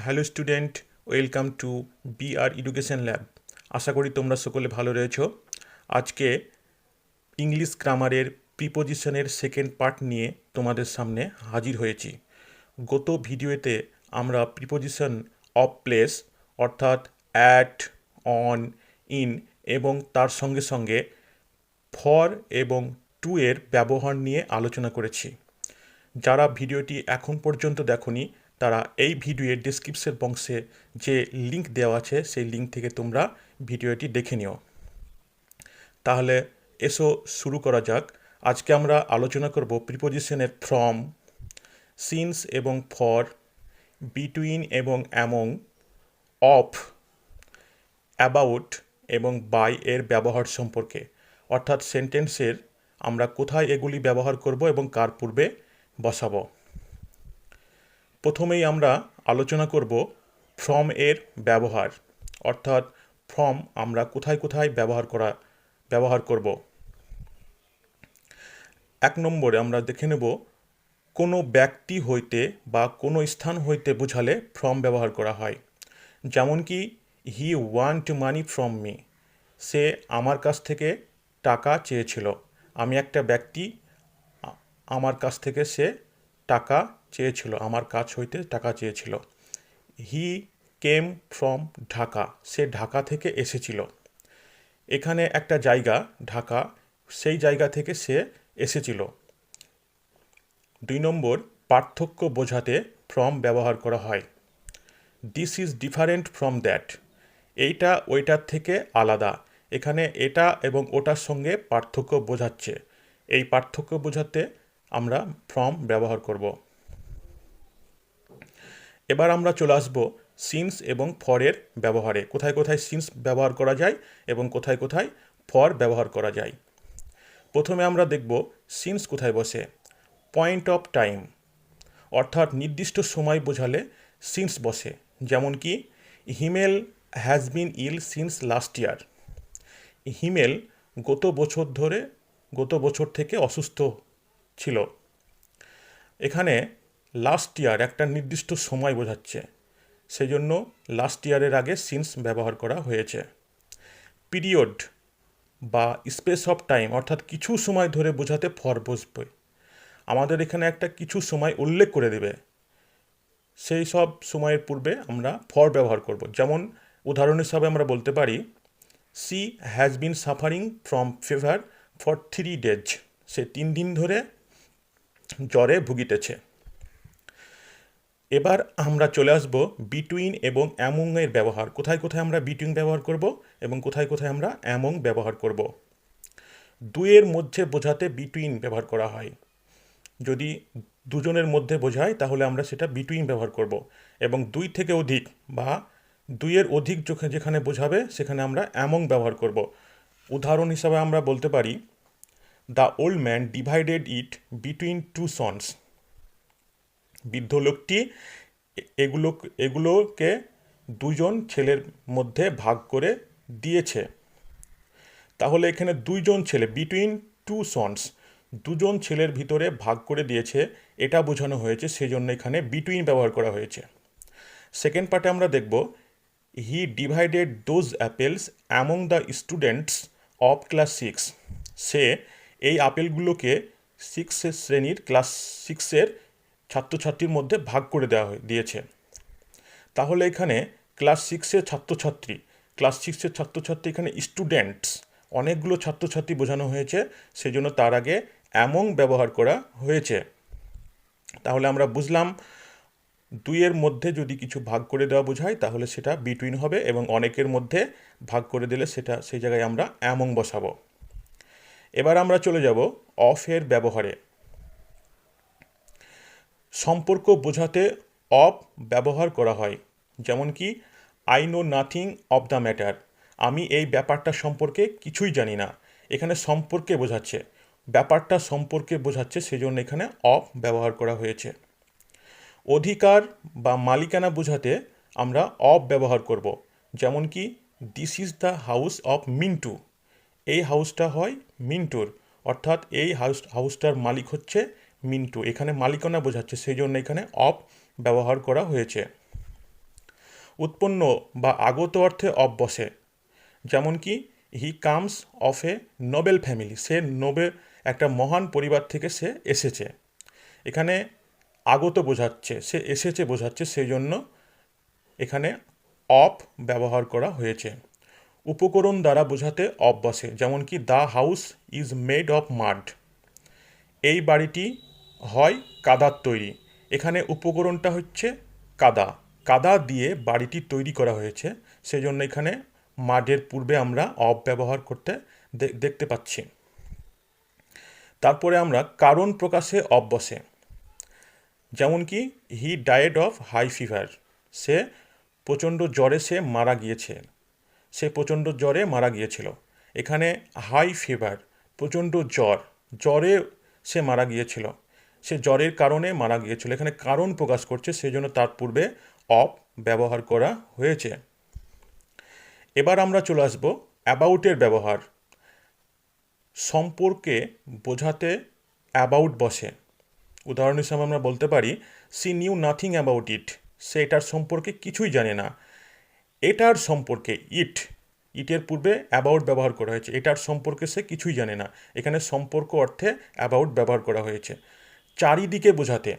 Hello student, welcome to BR education lab. আশা করি তোমরা সকলে ভালো রয়েছো। আজকে ইংলিশ গ্রামারের প্রিপোজিশনের সেকেন্ড পার্ট নিয়ে তোমাদের সামনে হাজির হয়েছি। গত ভিডিওতে আমরা প্রিপোজিশন অফ প্লেস অর্থাৎ অ্যাট, অন, ইন এবং তার সঙ্গে সঙ্গে ফর এবং টু এর ব্যবহার নিয়ে আলোচনা করেছি। যারা ভিডিওটি এখন পর্যন্ত দেখোনি তারা এই ভিডিওর ডেসক্রিপশন বক্সে যে লিঙ্ক দেওয়া আছে সেই লিঙ্ক থেকে তোমরা ভিডিওটি দেখে নিও। তাহলে এসো শুরু করা যাক। আজকে আমরা আলোচনা করব প্রিপোজিশনের ফ্রম, সিন্স এবং ফর, বিটুইন এবং অ্যামং, অফ, অ্যাবাউট এবং বাই এর ব্যবহার সম্পর্কে। অর্থাৎ সেন্টেন্সের আমরা কোথায় এগুলি ব্যবহার করব এবং কার পূর্বে বসাবো। প্রথমেই আমরা আলোচনা করব ফ্রম এর ব্যবহার, অর্থাৎ ফ্রম আমরা কোথায় কোথায় ব্যবহার করব। 1 নম্বরে আমরা দেখে নেব কোনো ব্যক্তি হইতে বা কোনো স্থান হইতে বোঝালে ফ্রম ব্যবহার করা হয়। যেমন কি he want money from me, সে আমার কাছ থেকে টাকা চেয়েছিল। আমি একটা ব্যক্তি, আমার কাছ থেকে সে টাকা চেয়েছিল, আমার কাছ হইতে টাকা চেয়েছিল। হি কেম ফ্রম ঢাকা, সে ঢাকা থেকে এসেছিল। এখানে একটা জায়গা ঢাকা, সেই জায়গা থেকে সে এসেছিল। 2 নম্বর, পার্থক্য বোঝাতে ফ্রম ব্যবহার করা হয়। This is different from that, এইটা ওইটার থেকে আলাদা। এখানে এটা এবং ওটার সঙ্গে পার্থক্য বোঝাচ্ছে, এই পার্থক্য বোঝাতে আমরা ফ্রম ব্যবহার করব। এবার আমরা চলে আসব সিন্স এবং ফরের ব্যবহারে। কোথায় কোথায় সিন্স ব্যবহার করা যায় এবং কোথায় কোথায় ফর ব্যবহার করা যায়। প্রথমে আমরা দেখব সিন্স কোথায় বসে। পয়েন্ট অফ টাইম, অর্থাৎ নির্দিষ্ট সময় বোঝালে সিন্স বসে। যেমন কি Himel has been ill since last year, Himel গত বছর থেকে অসুস্থ ছিল। এখানে লাস্ট ইয়ার একটা নির্দিষ্ট সময় বোঝাচ্ছে, সেই জন্য লাস্ট ইয়ারের আগে সিন্স ব্যবহার করা হয়েছে। পিরিয়ড বা স্পেস অফ টাইম, অর্থাৎ কিছু সময় ধরে বোঝাতে ফর বসবে। আমাদের এখানে একটা কিছু সময় উল্লেখ করে দেবে, সেই সব সময়ের পূর্বে আমরা ফর ব্যবহার করব। যেমন উদাহরণ হিসাবে আমরা বলতে পারি she has been suffering from fever for 3 days, সে 3 দিন ধরে জ্বরে ভুগিতেছে। এবার আমরা চলে আসব বিটুইন এবং অ্যামং এর ব্যবহার। কোথায় কোথায় আমরা বিটুইন ব্যবহার করব এবং কোথায় কোথায় আমরা অ্যামং ব্যবহার করব। দুইয়ের মধ্যে বোঝাতে বিটুইন ব্যবহার করা হয়। যদি দুজনের মধ্যে বোঝায় তাহলে আমরা সেটা বিটুইন ব্যবহার করব, এবং 2 থেকে অধিক বা 2-এর অধিক যেখানে বোঝাবে সেখানে আমরা অ্যামং ব্যবহার করব। উদাহরণ হিসাবে আমরা বলতে পারি the old man divided it between 2 sons, বৃদ্ধ লোকটি এগুলোকে 2জন ছেলের মধ্যে ভাগ করে দিয়েছে। তাহলে এখানে 2জন ছেলে, বিটুইন 2 sons, 2জন ছেলের ভিতরে ভাগ করে দিয়েছে, এটা বোঝানো হয়েছে, সেজন্য এখানে বিটুইন ব্যবহার করা হয়েছে। সেকেন্ড পার্টে আমরা দেখব হি divided those apples among the students of class 6, সে এই আপেলগুলোকে 6 শ্রেণীর ক্লাস 6-এর ছাত্রছাত্রীর মধ্যে ভাগ করে দিয়েছে। তাহলে এখানে ক্লাস 6-এর ছাত্রছাত্রী, এখানে স্টুডেন্টস, অনেকগুলো ছাত্রছাত্রী বোঝানো হয়েছে, সেজন্য তার আগে অ্যামং ব্যবহার করা হয়েছে। তাহলে আমরা বুঝলাম 2-এর মধ্যে যদি কিছু ভাগ করে দেওয়া বোঝায় তাহলে সেটা বিটুইন হবে, এবং অনেকের মধ্যে ভাগ করে দিলে সেই জায়গায় আমরা অ্যামং বসাবো। এবার আমরা চলে যাব অফ এর ব্যবহারে। সম্পর্ক বোঝাতে অফ ব্যবহার করা হয়। যেমন কি I know nothing of the matter, আমি এই ব্যাপারটা সম্পর্কে কিছুই জানি না। এখানে সম্পর্কে বোঝাচ্ছে, ব্যাপারটা সম্পর্কে বোঝাচ্ছে, সেজন্য এখানে অফ ব্যবহার করা হয়েছে। অধিকার বা মালিকানা বোঝাতে আমরা অফ ব্যবহার করব। যেমন কি this is the house of Mintu, এই হাউসটা হয় মিন্টুর, অর্থাৎ এই হাউসটার মালিক হচ্ছে মিন্টু। এখানে মালিকানা বোঝাচ্ছে, সেই জন্য এখানে অফ ব্যবহার করা হয়েছে। উৎপন্ন বা আগত অর্থে অফ বসে, যেমন কি he comes of A noble family, say Nobel একটা মহান পরিবার থেকে সে এসেছে। এখানে আগত বোঝাচ্ছে, সে এসেছে বোঝাচ্ছে, সেই জন্য এখানে অফ ব্যবহার করা হয়েছে। উপকরণ দ্বারা বোঝাতে অফ বসে, যেমন কি the house is made of mud, এই বাড়িটি হয় কাদার তৈরি। এখানে উপকরণটা হচ্ছে কাদা, কাদা দিয়ে বাড়িটি তৈরি করা হয়েছে, সেই জন্য এখানে মাডের পূর্বে আমরা অফ ব্যবহার করতে দেখতে পাচ্ছি। তারপরে আমরা কারণ প্রকাশে অফ বসে, যেমন কি he died of high fever, সে প্রচণ্ড জ্বরে সে মারা গিয়েছে, সে প্রচণ্ড জ্বরে মারা গিয়েছিল। এখানে হাই ফিভার প্রচণ্ড জ্বর, জ্বরে সে মারা গিয়েছিল, সে জ্বরের কারণে মারা গিয়েছিল, এখানে কারণ প্রকাশ করছে, সেই জন্য তার পূর্বে অফ ব্যবহার করা হয়েছে। এবার আমরা চলে আসব অ্যাবাউটের ব্যবহার। সম্পর্কে বোঝাতে অ্যাবাউট বসে। উদাহরণ হিসাবে আমরা বলতে পারি she knew nothing about it, সে এটার সম্পর্কে কিছুই জানে না। এটার সম্পর্কে ইটের পূর্বে অ্যাবাউট ব্যবহার করা হয়েছে, এটার সম্পর্কে সে কিছুই জানে না, এখানে সম্পর্ক অর্থে অ্যাবাউট ব্যবহার করা হয়েছে। চারিদিকে বোঝাতে,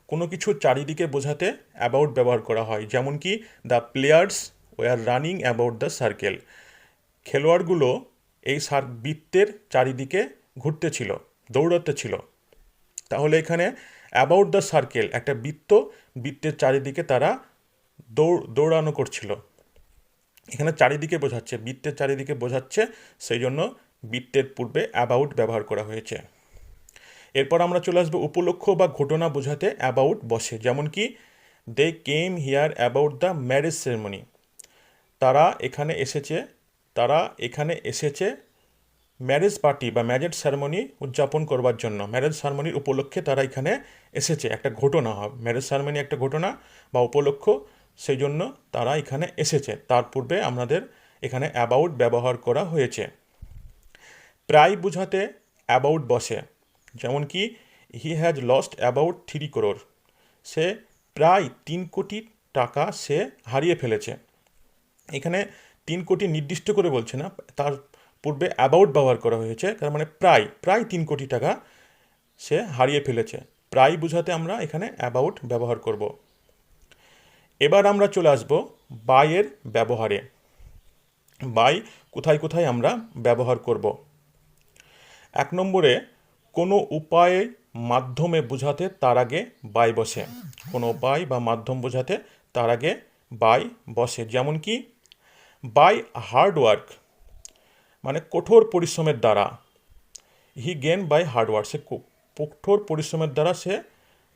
কোনো কিছু চারিদিকে বোঝাতে অ্যাবাউট ব্যবহার করা হয়, যেমন কি the players were running about the circle, খেলোয়াড়গুলো এই বৃত্তের চারিদিকে ঘুরতে ছিল, দৌড়াতে ছিল। তাহলে এখানে অ্যাবাউট দ্য সার্কেল একটা বৃত্তের চারিদিকে তারা দৌড়ানো করছিল, এখানে চারিদিকে বোঝাচ্ছে, বৃত্তের চারিদিকে বোঝাচ্ছে, সেই জন্য বৃত্তের পূর্বে অ্যাবাউট ব্যবহার করা হয়েছে। এরপর আমরা চলে আসবো উপলক্ষ বা ঘটনা বোঝাতে অ্যাবাউট বসে, যেমন কি they came here about the marriage ceremony, তারা এখানে এসেছে ম্যারেজ পার্টি বা ম্যারেজ সেরেমনি উদযাপন করবার জন্য, ম্যারেজ সেরেমনির উপলক্ষে তারা এখানে এসেছে, একটা ঘটনা হবে, ম্যারেজ সেরেমনি একটা ঘটনা বা উপলক্ষ, সেই জন্য তারা এখানে এসেছে, তার পূর্বে আমাদের এখানে অ্যাবাউট ব্যবহার করা হয়েছে। প্রায় বোঝাতে অ্যাবাউট বসে, যেমন কি he has lost about 3 crore, সে প্রায় 3 কোটি টাকা সে হারিয়ে ফেলেছে। এখানে 3 কোটি নির্দিষ্ট করে বলছে না, তার পূর্বে অ্যাবাউট ব্যবহার করা হয়েছে, তার মানে প্রায় 3 কোটি টাকা সে হারিয়ে ফেলেছে। প্রায় বোঝাতে আমরা এখানে অ্যাবাউট ব্যবহার করব। এবার আমরা চলে আসব বাইয়ের ব্যবহারে। বাই কোথায় কোথায় আমরা ব্যবহার করব। 1 নম্বরে কোনো উপায়ে মাধ্যমে বোঝাতে তার আগে বাই বসে, কোনো উপায় বা মাধ্যম বোঝাতে তার আগে বাই বসে, যেমন কি বাই হার্ড ওয়ার্ক, মানে কঠোর পরিশ্রমের দ্বারা, হি গেন বাই হার্ড ওয়ার্ক, সে কঠোর পরিশ্রমের দ্বারা সে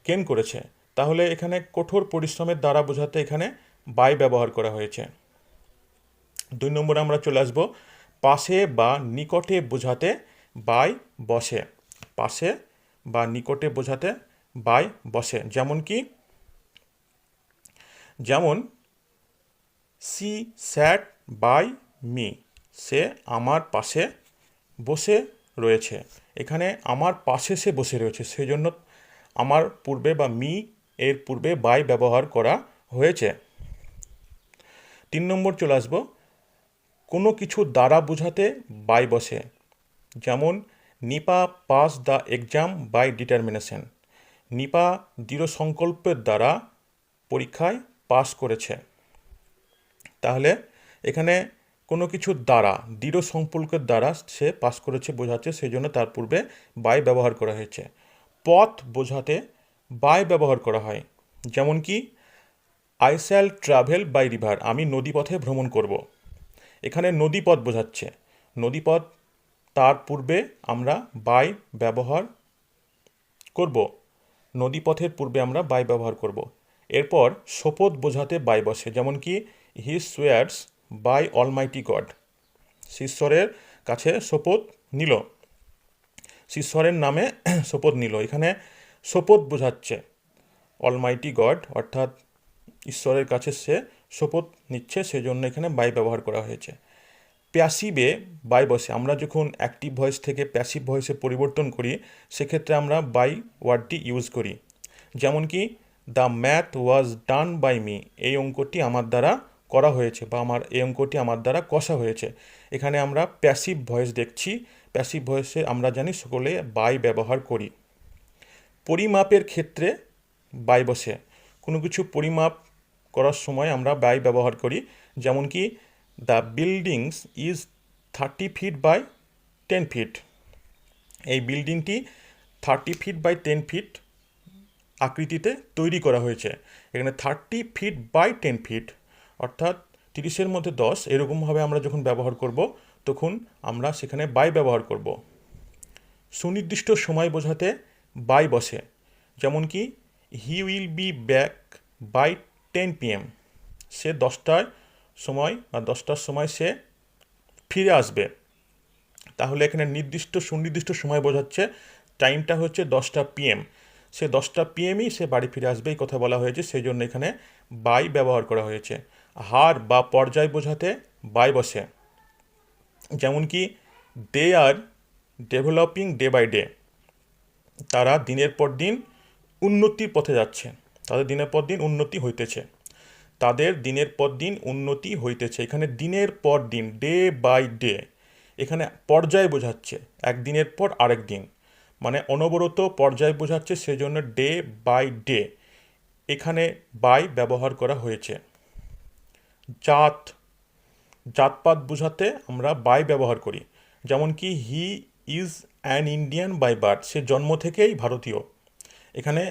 গেন করেছে, তাহলে এখানে কঠোর পরিশ্রমের দ্বারা বোঝাতে এখানে বাই ব্যবহার করা হয়েছে। 2 নম্বরে আমরা চলে আসব পাশে বা নিকটে বোঝাতে বাই বসে, পাশে বা নিকটে বোঝাতে বাই বসে, যেমন সি স্যাট বাই মি, সে আমার পাশে বসে রয়েছে, এখানে আমার পাশে সে বসে রয়েছে, সেই জন্য আমার পূর্বে বা মি এর পূর্বে বাই ব্যবহার করা হয়েছে। 3 নম্বর চলে আসব কোনো কিছু দ্বারা বোঝাতে বাই বসে, যেমন Nipa pass the exam by determination, Nipa দৃঢ় সংকল্পের দ্বারা পরীক্ষায় পাস করেছে। তাহলে এখানে কোনো কিছু দ্বারা দৃঢ় সংকল্পের দ্বারা সে পাস করেছে বোঝাচ্ছে, সেই জন্য তার পূর্বে বাই ব্যবহার করা হয়েছে। পথ বোঝাতে বাই ব্যবহার করা হয়, যেমন কি I shall travel by river, আমি নদীপথে ভ্রমণ করব, এখানে নদীপথ বোঝাচ্ছে, নদীপথ, তার পূর্বে আমরা বাই ব্যবহার করব, নদীপথের পূর্বে আমরা বাই ব্যবহার করব। এরপর শপথ বোঝাতে বাই বসে, যেমন কি হি সোয়ার্স বাই অলমাইটি গড, ঈশ্বরের কাছে শপথ নিল, ঈশ্বরের নামে শপথ নিল, এখানে শপথ বোঝাচ্ছে অলমাইটি গড, অর্থাৎ ঈশ্বরের কাছে সে শপথ নিচ্ছে, সেজন্য এখানে বাই ব্যবহার করা হয়েছে। প্যাসিভে বাই বসে, আমরা যখন অ্যাক্টিভ ভয়েস থেকে প্যাসিভ ভয়েসে পরিবর্তন করি, সেক্ষেত্রে আমরা বাই ওয়ার্ডটি ইউজ করি, যেমন কি the math was done by me, এই অঙ্কটি আমার দ্বারা করা হয়েছে বা এই অঙ্কটি আমার দ্বারা কষা হয়েছে। এখানে আমরা প্যাসিভ ভয়েস দেখছি। প্যাসিভ ভয়েসে আমরা জানি সকলে বাই ব্যবহার করি। পরিমাপের ক্ষেত্রে বাই বসে। কোনো কিছু পরিমাপ করার সময় আমরা বাই ব্যবহার করি। যেমন কি the buildings is 30 feet by 10 feet. এই বিল্ডিংটি 30 ফিট বাই 10 ফিট আকৃতিতে তৈরি করা হয়েছে। এখানে 30 ফিট বাই 10 ফিট অর্থাৎ 30-এর মধ্যে 10, এরকমভাবে আমরা যখন ব্যবহার করব তখন আমরা সেখানে বাই ব্যবহার করব। সুনির্দিষ্ট সময় বোঝাতে বাই বসে। যেমন কি he will be back by 10 PM, সে 10টার সময় সে ফিরে আসবে। তাহলে এখানে সুনির্দিষ্ট সময় বোঝাচ্ছে, টাইমটা হচ্ছে 10টা PM, সে 10টা PM-ই সে বাড়ি ফিরে আসবে, এই কথা বলা হয়েছে, সেই জন্য এখানে বাই ব্যবহার করা হয়েছে। হার বা পর্যায় বোঝাতে বাই বসে। যেমন কি they are developing day by day, তারা দিনের পর দিন উন্নতির পথে যাচ্ছে, তাদের দিনের পর দিন উন্নতি হইতেছে, তাদের দিনের পর দিন উন্নতি হইতেছে। এখানে দিনের পর দিন, ডে বাই ডে, এখানে পর্যায় বোঝাচ্ছে, একদিনের পর আরেক দিন, মানে অনবরত পর্যায় বোঝাচ্ছে, সেজন্য ডে বাই ডে এখানে বাই ব্যবহার করা হয়েছে। জাতপাত বোঝাতে আমরা বাই ব্যবহার করি। যেমন কি he is an Indian by birth, সে জন্ম থেকেই ভারতীয়। এখানে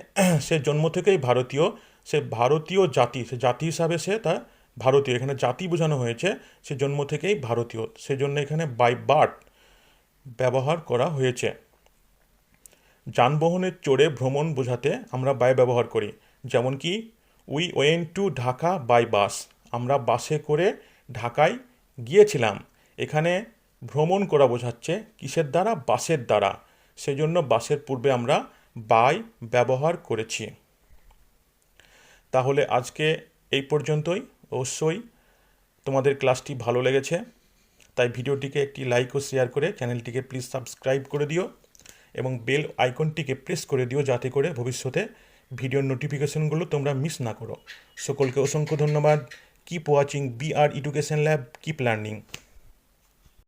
সে জন্ম থেকেই ভারতীয়, সে ভারতীয় জাতি, সে জাতি হিসাবে সে তা ভারতীয়, এখানে জাতি বোঝানো হয়েছে, সে জন্ম থেকেই ভারতীয়, সেজন্য এখানে বাই বার্থ ব্যবহার করা হয়েছে। যানবাহনের চড়ে ভ্রমণ বোঝাতে আমরা বাই ব্যবহার করি। যেমন কি we went to Dhaka by bus, আমরা বাসে করে ঢাকায় গিয়েছিলাম। এখানে ভ্রমণ করা বোঝাচ্ছে কিসের দ্বারা? বাসের দ্বারা, সেজন্য বাসের পূর্বে আমরা বাই ব্যবহার করেছি। তাহলে আজকে এই পর্যন্তই। অবশ্যই তোমাদের ক্লাসটি ভালো লেগেছে, তাই ভিডিওটিকে একটি লাইক ও শেয়ার করে চ্যানেলটিকে প্লিজ সাবস্ক্রাইব করে দিও এবং বেল আইকনটিকে প্রেস করে দিও, যাতে করে ভবিষ্যতে ভিডিওর নোটিফিকেশনগুলো তোমরা মিস না করো। সকলকে অসংখ্য ধন্যবাদ। Keep watching BR education lab, keep learning.